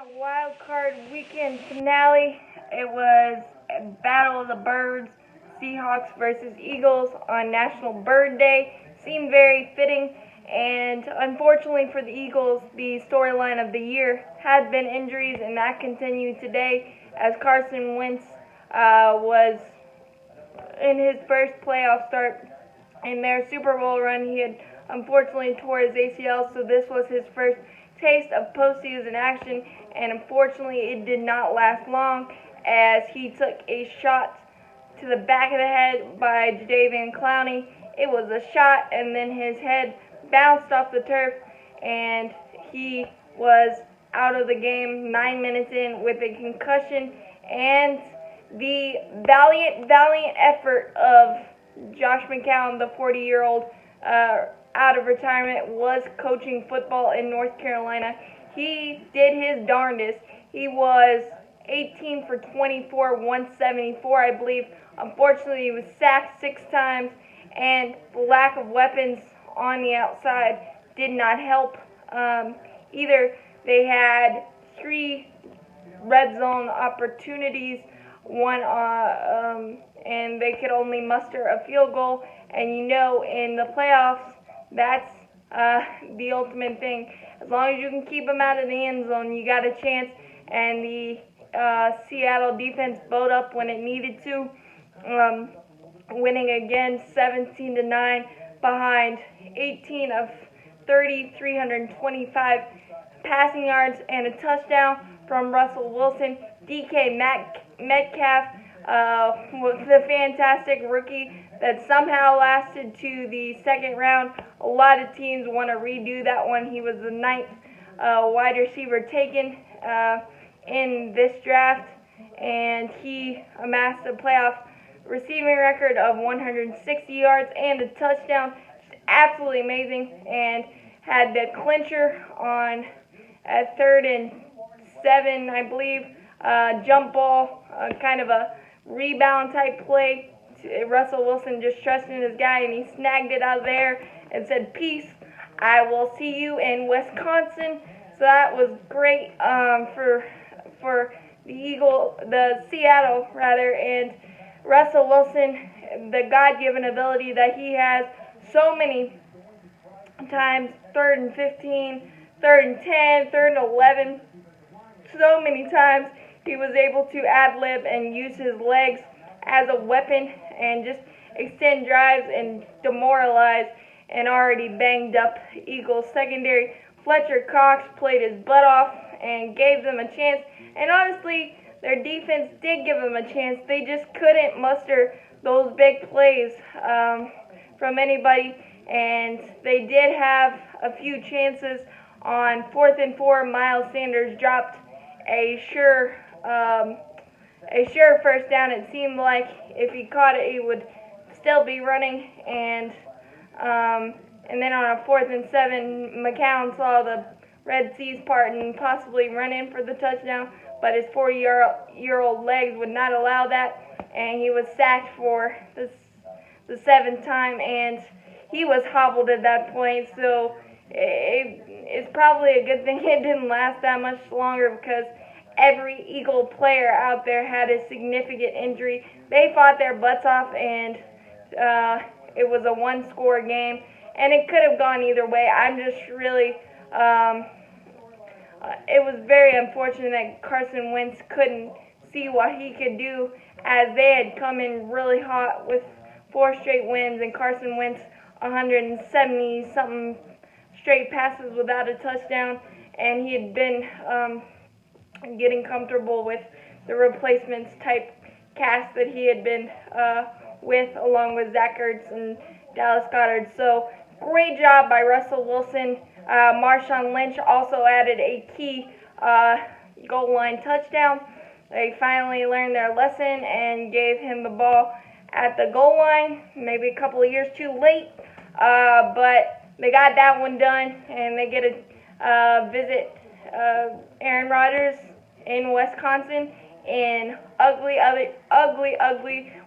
a wild card weekend finale. It was a Battle of the Birds, Seahawks versus Eagles on National Bird Day. Seemed very fitting, and unfortunately for the Eagles, the storyline of the year had been injuries, and that continued today as Carson Wentz was in his first playoff start in their Super Bowl run. He had unfortunately tore his ACL, so this was his first taste of postseason action, and unfortunately it did not last long as he took a shot to the back of the head by Jadeveon Clowney. It was a shot, and then his head bounced off the turf, and he was out of the game 9 minutes in with a concussion. And the valiant effort of Josh McCown, the 40-year-old, out of retirement, was coaching football in North Carolina. He did his darndest. He was 18 for 24, 174, I believe. Unfortunately, he was sacked 6 times, and the lack of weapons on the outside did not help. Either they had 3 red zone opportunities, and they could only muster a field goal. And in the playoffs, that's the ultimate thing. As long as you can keep them out of the end zone, you got a chance. And the Seattle defense bowed up when it needed to, winning again 17-9 behind 18 of 30, 325 passing yards and a touchdown from Russell Wilson. DK Metcalf was the fantastic rookie that somehow lasted to the second round. A lot of teams want to redo that one. He was the 9th wide receiver taken in this draft, and he amassed a playoff receiving record of 160 yards and a touchdown. Just absolutely amazing, and had the clincher on at 3rd and 7, I believe. Jump ball, kind of a rebound type play. Russell Wilson just trusting his guy, and he snagged it out of there and said, "Peace, I will see you in Wisconsin." So that was great for the Seattle rather, and Russell Wilson, the God-given ability that he has so many times, 3rd and 15, 3rd and 10, 3rd and 11, so many times he was able to ad-lib and use his legs as a weapon and just extend drives and demoralize an already banged up Eagles secondary. Fletcher Cox played his butt off and gave them a chance, and honestly their defense did give them a chance. They just couldn't muster those big plays from anybody, and they did have a few chances. On 4th and 4, Miles Sanders dropped a sure first down. It seemed like if he caught it, he would still be running. And then on a 4th and 7, McCown saw the Red Seas part and possibly run in for the touchdown, but his 40-year-old legs would not allow that, and he was sacked for the 7th time, and he was hobbled at that point. So it's probably a good thing it didn't last that much longer, because every Eagle player out there had a significant injury. They fought their butts off, and it was a 1-score game, and it could have gone either way. I'm just really, it was very unfortunate that Carson Wentz couldn't see what he could do, as they had come in really hot with 4 straight wins, and Carson Wentz 170-something straight passes without a touchdown, and he had been getting comfortable with the replacements type cast that he had been with, along with Zach Ertz and Dallas Goedert. So great job by Russell Wilson. Marshawn Lynch also added a key goal line touchdown. They finally learned their lesson and gave him the ball at the goal line, maybe a couple of years too late, but they got that one done, and they get to visit Aaron Rodgers in Wisconsin in ugly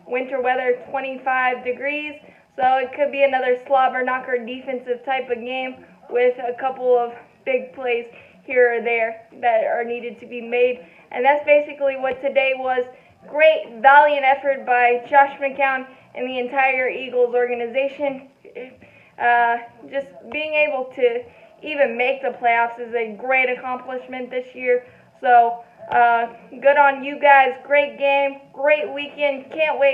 winter weather, 25 degrees. So it could be another slobber knocker defensive type of game with a couple of big plays here or there that are needed to be made. And that's basically what today was. Great, valiant effort by Josh McCown and the entire Eagles organization. Just being able to even make the playoffs is a great accomplishment this year. So, good on you guys. Great game, great weekend. Can't wait.